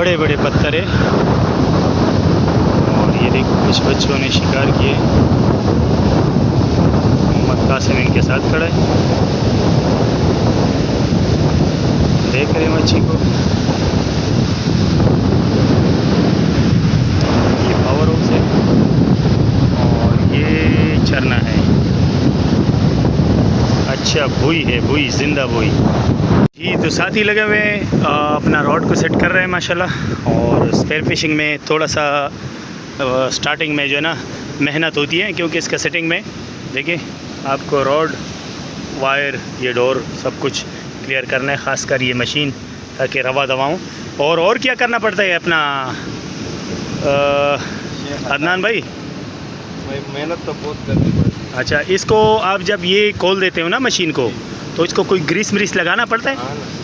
बड़े बड़े पत्थर है। और ये देखो कुछ बच्चों ने शिकार किए। मोहम्मद कासिम इनके साथ खड़ा है, देख रहे हैं मच्छी को। ये पावर हाउस है और ये झरना है। अच्छा बुई है, बुई, जिंदा बुई जी। तो साथी लगे हुए अपना रॉड को सेट कर रहे हैं माशाल्लाह। और स्पेयर फिशिंग में थोड़ा सा स्टार्टिंग में जो है ना मेहनत होती है, क्योंकि इसका सेटिंग में देखिए आपको रॉड, वायर, ये डोर सब कुछ क्लियर करना है, ख़ासकर ये मशीन, ताकि रवा दवाऊँ। और क्या करना पड़ता है अपना अदनान भाई? मेहनत तो बहुत करनी पड़ती है। अच्छा, इसको आप जब ये खोल देते हो ना मशीन को, तो इसको कोई ग्रीस म्रीस लगाना पड़ता है?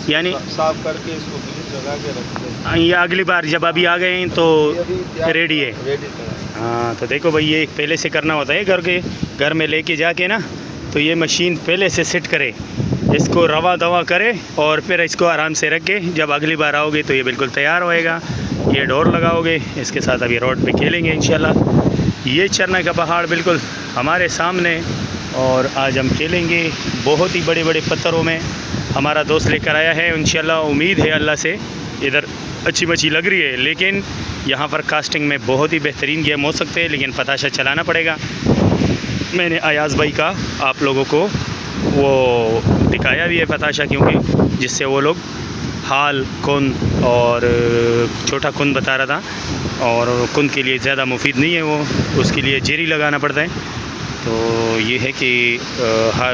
यानी साफ करके इसको ग्रीस लगा के रखते हैं। ये अगली बार जब अभी आ गए हैं तो रेडी है। हाँ, तो देखो भाई ये पहले से करना होता है, घर में लेके जाके ना, तो ये मशीन पहले से सेट करे, इसको रवा दवा करे और फिर इसको आराम से रख के जब अगली बार आओगे तो ये बिल्कुल तैयार होएगा। ये डोर लगाओगे, इसके साथ अभी रोड पे खेलेंगे इंशाल्लाह। ये झरना का पहाड़ बिल्कुल हमारे सामने, और आज हम खेलेंगे बहुत ही बड़े बड़े पत्थरों में। हमारा दोस्त लेकर आया है इंशाल्लाह। उम्मीद है अल्लाह से इधर अच्छी मच्छी लग रही है, लेकिन यहाँ पर कास्टिंग में बहुत ही बेहतरीन गेम हो सकते हैं, लेकिन पताशा चलाना पड़ेगा। मैंने अयाज़ भाई का आप लोगों को वो दिखाया भी है पताशा, क्योंकि जिससे वो लोग हाल, कुन और छोटा कुन बता रहा था, और कुन के लिए ज़्यादा मुफीद नहीं है वो, उसके लिए जेरी लगाना पड़ता है। तो ये है कि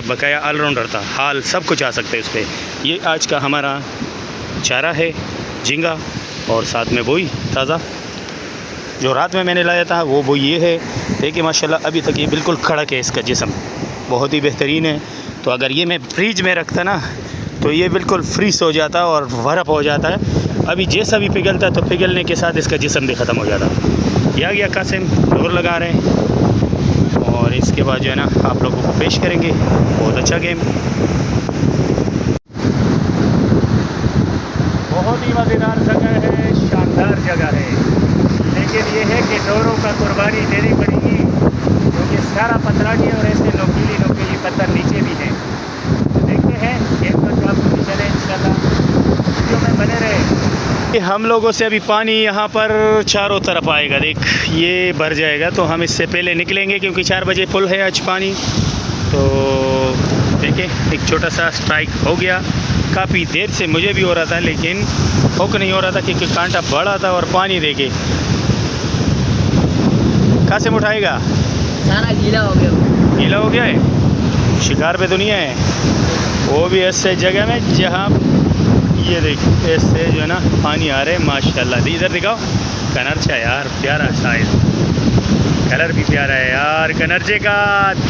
बकाया ऑलराउंडर था, हाल सब कुछ आ सकता है उस पर। ये आज का हमारा चारा है, झींगा, और साथ में बोई ताज़ा जो रात में मैंने लाया था वो बोई ये है। देखिए माशाल्लाह अभी तक ये बिल्कुल कड़क है, इसका जिस्म बहुत ही बेहतरीन है। तो अगर ये मैं फ्रिज में रखता ना तो ये बिल्कुल फ्रीज हो जाता और बर्फ़ हो जाता है। अभी जैसा भी पिघलता तो पिघलने के साथ इसका जिस्म भी ख़त्म हो जाता। ये आ गया कासिम, डोर लगा रहे हैं, और इसके बाद जो है ना आप लोगों को पेश करेंगे बहुत अच्छा गेम। बहुत ही मज़ेदार जगह है, शानदार जगह है, लेकिन ये है कि डोरों का कुर्बानी देनी पड़ेगी, क्योंकि सारा पथरानी और ऐसे नोकीली नोकीली पत्थर नीचे भी हैं। देखते हैं गेम को जो आपको चले इंशाल्लाह, वीडियो में बने रहे। हम लोगों से अभी पानी यहाँ पर चारों तरफ आएगा, देख ये भर जाएगा, तो हम इससे पहले निकलेंगे क्योंकि 4 बजे फुल है आज पानी। तो देखिए एक छोटा सा स्ट्राइक हो गया, काफ़ी देर से मुझे भी हो रहा था, लेकिन हुक नहीं हो रहा था क्योंकि कांटा बड़ा था। और पानी देखे कहाँ से उठाएगा, सारा गीला हो गया। गीला हो गया है, शिकार पे दुनिया है, वो भी ऐसे जगह में जहाँ ये देख ऐसे जो है ना पानी आ रहे हैं माशाल्लाह। इधर दिखाओ कनरचा यार, प्यारा साइज, कलर भी प्यारा है यार कनरचे का,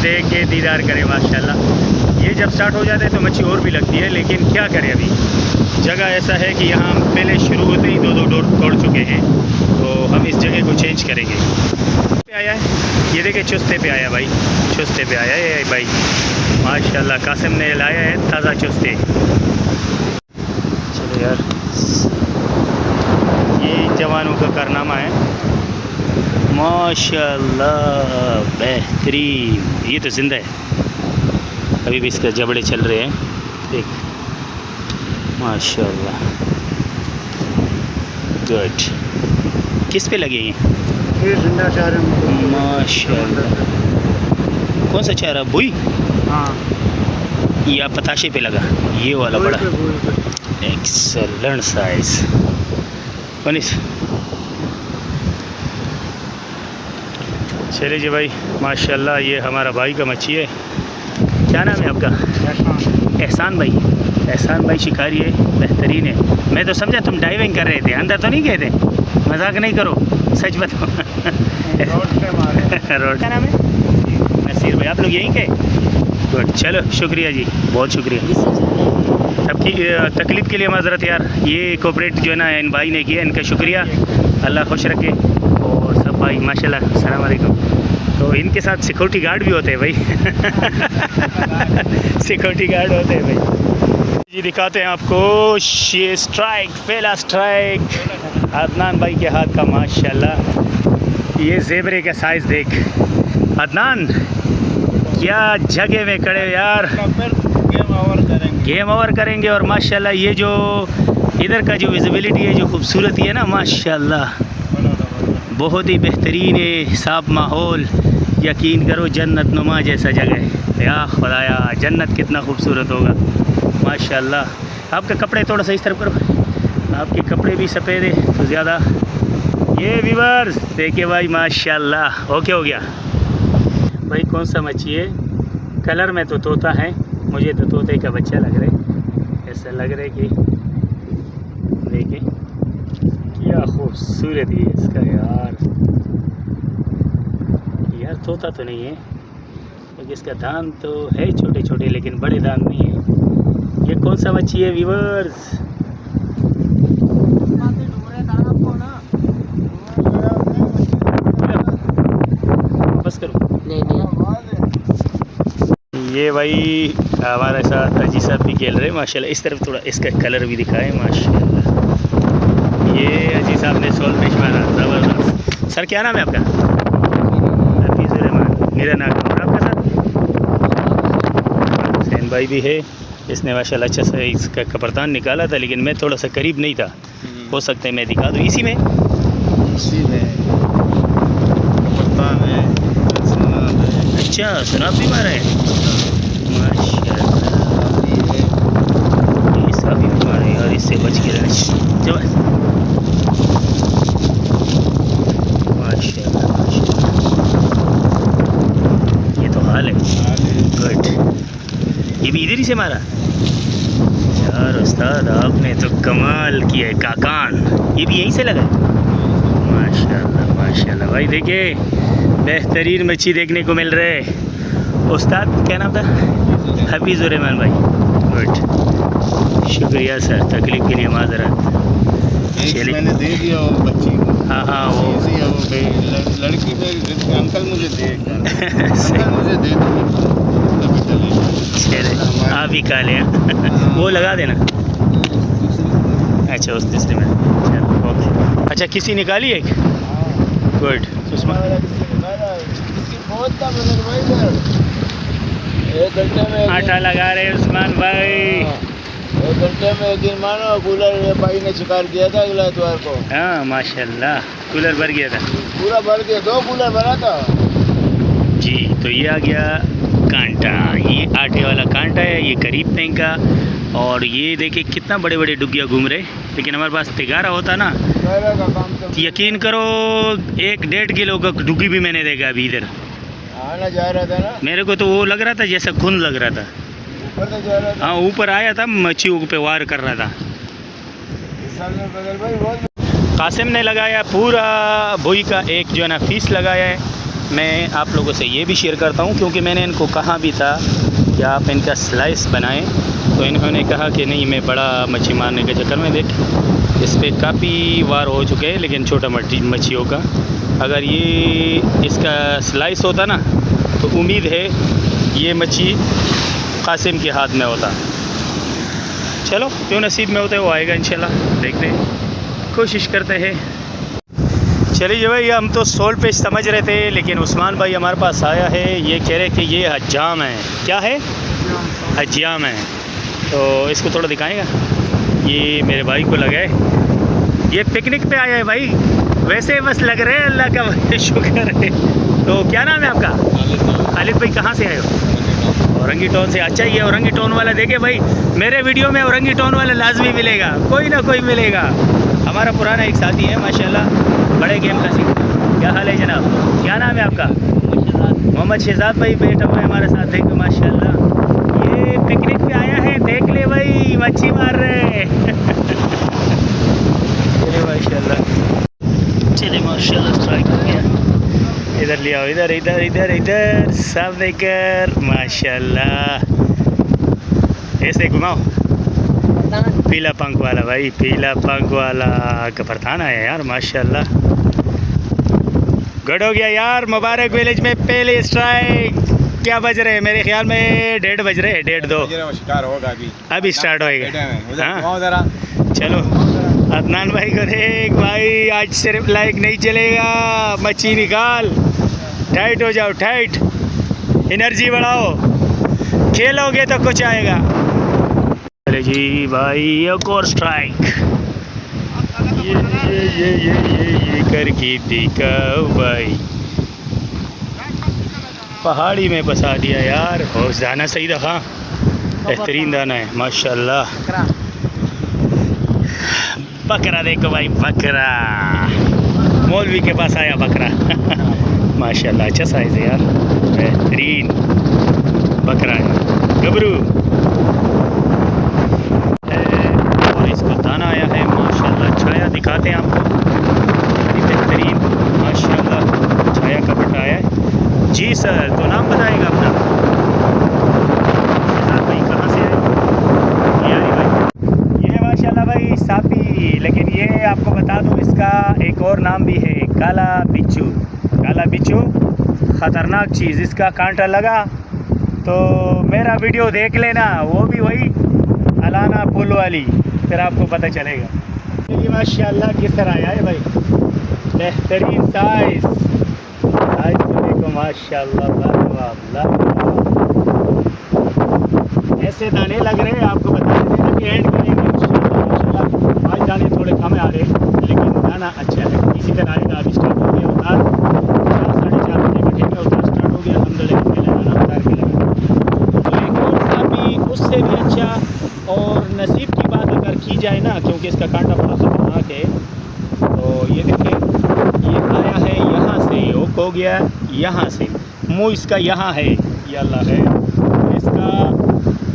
देख के दीदार करें माशाल्लाह। ये जब स्टार्ट हो जाते हैं तो मच्छी और भी लगती है, लेकिन क्या करें अभी जगह ऐसा है कि यहाँ हम पहले शुरू होते ही 2-2 डोर तोड़ चुके हैं, तो हम इस जगह को चेंज करेंगे। पे आया है ये देखे, चुस्ते पे आया भाई, चुस्ते पे आया है भाई माशाल्लाह। कासिम ने लाया है ताज़ा चुस्ते। चलो यार, ये जवानों का कारनामा है माशाल्लाह, बेहतरीन। ये तो ज़िंदा है, अभी भी इसके जबड़े चल रहे हैं, देख माशाल्लाह, गुड। किस पे लगे हैं ये जिंदा चारा माशाल्लाह? कौन सा चारा, बुई? हाँ, या पताशे पे लगा? ये वाला बड़ा, एक्सेलेंट साइज। बनीस चलिए जी भाई माशाल्लाह, ये हमारा भाई का मच्छी है। क्या नाम है आपका? एहसान भाई। एहसान भाई शिकारी है, बेहतरीन है। मैं तो समझा तुम डाइविंग कर रहे थे, अंदर तो नहीं गए थे? मजाक नहीं करो, सच बताओ। रोड पे मारे। रोड का नाम है नसीर भाई, आप लोग यहीं के? गुड, चलो शुक्रिया जी, बहुत शुक्रिया। सबकी तकलीफ़ के लिए माजरत यार, ये कोऑपरेट जो है ना इन भाई ने किया, इनका शुक्रिया, अल्लाह खुश रखे। और सब भाई माशाल्लाह, अस्सलाम वालेकुम। तो इनके साथ सिक्योरिटी गार्ड भी होते हैं भाई। सिक्योरिटी गार्ड होते हैं भाई। जी दिखाते हैं आपको ये स्ट्राइक, पहला स्ट्राइक अदनान भाई के हाथ का माशाल्लाह। ये ज़ेबरे का साइज़ देख अदनान, क्या जगह में खड़े हो यार। गेम ओवर करेंगे और माशाल्लाह ये जो इधर का जो विजिबिलिटी है, जो खूबसूरती है ना माशाल्लाह, बहुत ही बेहतरीन है। साफ माहौल, यकीन करो जन्नत नुमा जैसा जगह है। या खुदाया, जन्नत कितना खूबसूरत होगा माशाल्लाह। आपके कपड़े थोड़ा सा इस तरफ करो, आपके कपड़े भी सफ़ेद है तो ज़्यादा। ये व्यूअर्स देखिए भाई माशाल्लाह। ओके हो गया भाई। कौन सा मच्छी है? कलर में तो तोता है, मुझे तो तोते का बच्चा लग रहा है। ऐसा लग रहा है कि देखिए क्या खूबसूरत है इसका यार। यार तोता तो नहीं है क्योंकि इसका दांत तो है छोटे छोटे, लेकिन बड़े दांत नहीं है। ये कौन सा मच्छी है व्यूअर्स? बस करो। ये भाई हमारे साथ अजी साहब भी खेल रहे हैं माशाल्लाह। इस तरफ थोड़ा इसका कलर भी दिखाएं माशाल्लाह। ये अजी साहब ने सोल फिश मारा, ज़बरदस्त। सर क्या नाम है आपका? मेरा नाम है। आपका सर? हुसैन भाई भी है, इसने माशाल्लाह अच्छा सा इसका कपरतान निकाला था, लेकिन मैं थोड़ा सा करीब नहीं था। हो सकता है मैं दिखा दूँ। इसी में कप्तान है, अच्छा सुनाब भी मारा है माशाल्लाह। ये सभी भी मारे यार, इससे बच के रहना जब माशाल्लाह माशाल्लाह। ये तो हाल है। गुड। ये भी इधर ही से मारा यार उस्ताद, आपने तो कमाल किया है। काकान ये भी यहीं से लगा माशाल्लाह माशाल्लाह। भाई देखिए बेहतरीन मच्छी देखने को मिल रहे है। उस्ताद क्या नाम था? हफीज़ुर रहमान भाई। गुड, शुक्रिया सर, तकलीफ के लिए माजरत। मैंने दे दिया वो बच्ची को। हाँ वो लड़की मेरी अंकल मुझे दे अंकल मुझे दे दो। आप ही खा लें। वो लगा देना। अच्छा उस तीसरे में चलो ओके। अच्छा किसी निकाली एक? गुड। एक घंटे में आटा लगा रहे उस्मान भाई। एक घंटे में एक दिन मानो कूलर भाई ने शिकार किया था अगला इतवार को। हाँ माशाल्लाह कूलर भर गया था। पूरा भर के 2 कूलर भरा था जी। तो ये आ गया कांटा, ये आटे वाला कांटा है, ये करीब तक का। और ये देखिए कितना बड़े बड़े डुगिया घूम रहे, लेकिन हमारे पास तिगारा होता ना का काम तो यकीन करो 1-1.5 किलो का डुगी भी मैंने देखा अभी इधर। आना जा रहा था ना, मेरे को तो वो लग रहा था जैसा खून लग रहा था। ऊपर तो जा रहा था। हाँ ऊपर आया था, मच्छी पे वार कर रहा था। इस साल में बदल भाई बहुत कासिम ने लगाया पूरा भुई का एक जो है ना फीस लगाया है। मैं आप लोगों से ये भी शेयर करता हूँ क्योंकि मैंने इनको कहा भी था कि आप इनका स्लाइस बनाएं, तो इन्होंने कहा कि नहीं मैं बड़ा मच्छी मारने के चक्कर में देख इस पर काफ़ी वार हो चुके हैं, लेकिन छोटा मच्छियों का अगर ये इसका स्लाइस होता ना तो उम्मीद है ये मच्छी कासिम के हाथ में होता। चलो जो नसीब में होता है वो आएगा इंशाल्लाह, देखते हैं, कोशिश करते हैं। चलिए भाई हम तो सोल फिश समझ रहे थे, लेकिन उस्मान भाई हमारे पास आया है, ये कह रहे कि ये हजाम है। क्या है? हजाम है। तो इसको थोड़ा दिखाएगा। ये मेरे भाई को लगा है, ये पिकनिक पे आया है भाई, वैसे बस लग रहे हैं, अल्लाह का शुक्र है। तो क्या नाम है आपका? खालिद भाई। कहाँ से आए हो? औरंगी टोन से। अच्छा ये औरंगी टोन वाला देखे भाई, मेरे वीडियो में औरंगी टोन वाला लाजमी मिलेगा, कोई ना कोई मिलेगा। हमारा पुराना एक साथी है माशाल्लाह, बड़े गेम का सीखा। क्या हाल है जनाब? क्या नाम है आपका? मोहम्मद शहजाद भाई बैठा हुआ है हमारे साथ, देखो माशाल्लाह। ये पिकनिक पे आया है, देख ले भाई मच्छी मार रहे माशाल्लाह। चले माशाल्लाह स्ट्राइक हो गया। इधर ले आओ, इधर इधर इधर इधर सब देखकर माशाल्लाह। ऐसे घुमाओ। पीला पंख वाला भाई, पीला पंख वाला कपरतान आया यार माशाल्लाह। गुड हो गया यार, मुबारक विलेज में पहले स्ट्राइक। क्या बज रहे हैं? मेरे ख्याल में 1:30 बज रहे हैं, 1:30-2 शिकार होगा अभी अभी स्टार्ट होएगा। हाँ जरा चलो अदनान भाई को देख भाई, आज सिर्फ लाइक नहीं चलेगा, मच्छी निकाल, टाइट हो जाओ, टाइट, एनर्जी बढ़ाओ, खेलोगे तो कुछ आएगा। अरे जी भाई एक और स्ट्राइक, ये करके दिखाओ भाई, पहाड़ी में फंसा दिया यार। और दाना सही दफ़ा बेहतरीन दाना है माशाल्लाह। बकरा देखो भाई, बकरा मौलवी के पास आया बकरा माशाल्लाह अच्छा साइज है यार, बेहतरीन बकरा है, गबरू। और इसका दाना आया है माशाल्लाह, छाया दिखाते हैं आपको, बेहतरीन माशाल्लाह छाया का बटा आया है। जी सर, तो नाम बताएगा अपना? भाई कहाँ से आए? यारी भाई, ये माशाल्लाह भाई सापी, लेकिन ये आपको बता दूं इसका एक और नाम भी है, काला बिच्छू। काला बिच्छू ख़तरनाक चीज़, इसका कांटा लगा तो मेरा वीडियो देख लेना, वो भी वही अलाना पुल वाली, फिर आपको पता चलेगा। ये माशाल्लाह किस तरह आया है भाई, बेहतरीन साइज़, साइज़ तो देखो माशाल्लाह, ऐसे दाने लग रहे हैं, आपको बता देते हैं कि एंड करेंगे इंशाल्लाह। आज दाने थोड़े कम आ रहे हैं लेकिन दाना अच्छा है। इसी तरह आएगा, अभी स्टार्ट हो गया उतार, 4-4:30 बजे बैठेंगे, उतार स्टार्ट हो गया, अलहमदुलिल्लाह लगाना उतार के लगा। तो एक और सापी उससे भी अच्छा, और नसीब की बात अगर की जाए ना, क्योंकि इसका कांटा बड़ा ख़तरनाक है, तो ये देखें, ये आया है यहाँ से, ओक हो गया यहाँ से, मुँह इसका यहाँ है, ये अल्लाह है।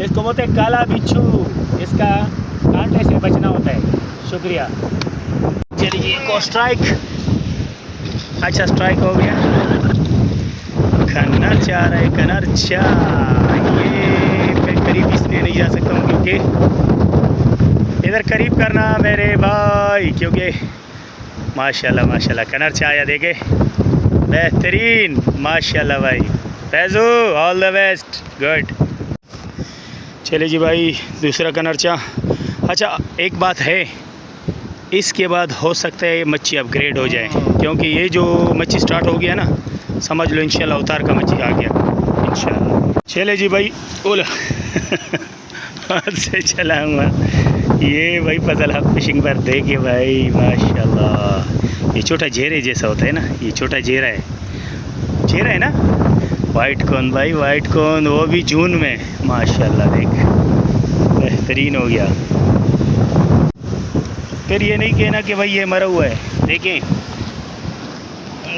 इसको बोलते हैं काला बिच्छू, इसका कांटे से बचना होता है। शुक्रिया। चलिए एक और स्ट्राइक, अच्छा स्ट्राइक हो गया, कनर चाह रहा है, कनर चाह, ये मैं करीब इसलिए नहीं जा सकता हूँ क्योंकि इधर करीब करना मेरे भाई, क्योंकि माशाल्लाह माशाल्लाह कनर चाह आया, देखे बेहतरीन माशाल्लाह भाई। Faizu all the best, good. चले जी भाई दूसरा कनरचा। अच्छा एक बात है, इसके बाद हो सकता है ये मच्छी अपग्रेड हो जाए, क्योंकि ये जो मच्छी स्टार्ट हो गया ना, समझ लो इंशाल्लाह अवतार का मच्छी आ गया इंशाल्लाह। चले जी भाई, ओला हाथ से चलाऊँगा ये भाई फजल हक फिशिंग पर, देखिए भाई माशाल्लाह, ये छोटा झेरे जैसा होता है ना, ये छोटा झेरा है, झेरा है ना, वाइट कॉर्न भाई, वाइट कॉर्न, वो भी जून में माशाल्लाह, देख बेहतरीन हो गया। फिर ये नहीं कहना कि भाई ये मरा हुआ है, देखें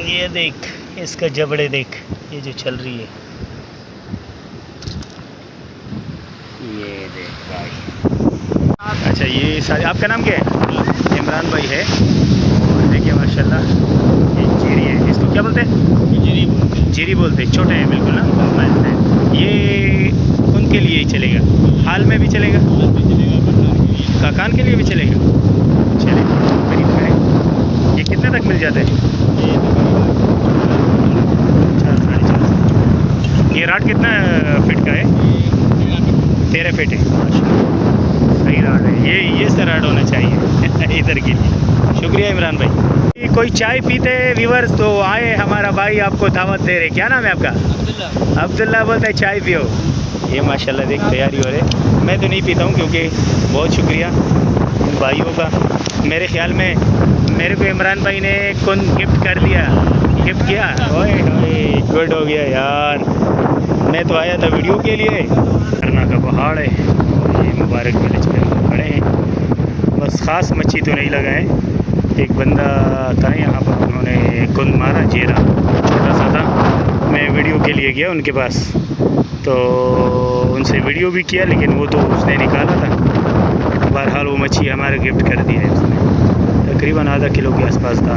ये देख इसका जबड़े देख, ये जो चल रही है, ये देख भाई। अच्छा ये सारे, आपका नाम क्या है? इमरान भाई है, और देखिए माशाल्लाह ये जीरी है, इसको क्या बोलते हैं? जीरी बोलते हैं, छोटे हैं बिल्कुल ना, ये उनके लिए ही चलेगा, हाल में भी चलेगा, काकान के लिए भी चलेगा। चले करीब करें, ये कितने तक मिल जाता है? 4-4.5। ये राड कितना फिट का है? 13 फिट है, सही राड है, ये सर राड होना चाहिए इधर के लिए। शुक्रिया इमरान भाई। कोई चाय पीते व्यूअर्स तो आए, हमारा भाई आपको दावत दे रहे, क्या नाम है आपका? अब्दुल्ला बोलता है चाय पियो। ये माशाल्लाह देख तैयारी हो रहे, मैं तो नहीं पीता हूँ क्योंकि, बहुत शुक्रिया भाइयों का। मेरे ख्याल में मेरे को इमरान भाई ने कौन गिफ्ट कर लिया, गिफ्ट किया, ओए ओए गुड हो गया यार। मैं तो आया था वीडियो के लिए। झरना का पहाड़ है, ये मुबारक विलेज पे खड़े हैं, बस ख़ास मच्छी तो नहीं लगा है। एक बंदा था यहाँ पर, उन्होंने कुंद मारा, जेरा छोटा सा था, मैं वीडियो के लिए गया उनके पास, तो उनसे वीडियो भी किया, लेकिन वो तो उसने निकाला था। बहरहाल वो मच्छी हमारे गिफ्ट कर दिया है उसने, तकरीबन आधा किलो के आसपास था।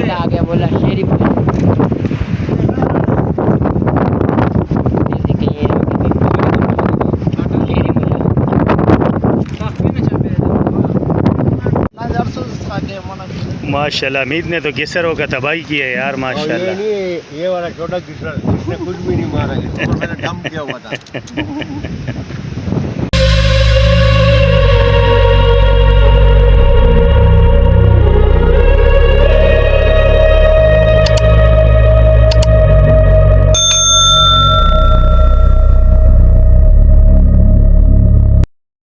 आ गया बोला शेरी माशाल्लाह मीत ने तो गिसरों का तबाही की है यार और ये माशाल्लाह। नहीं, ये वाला छोटा किस्सा, इसने कुछ भी नहीं मारा, इसको मैंने डंप किया हुआ था।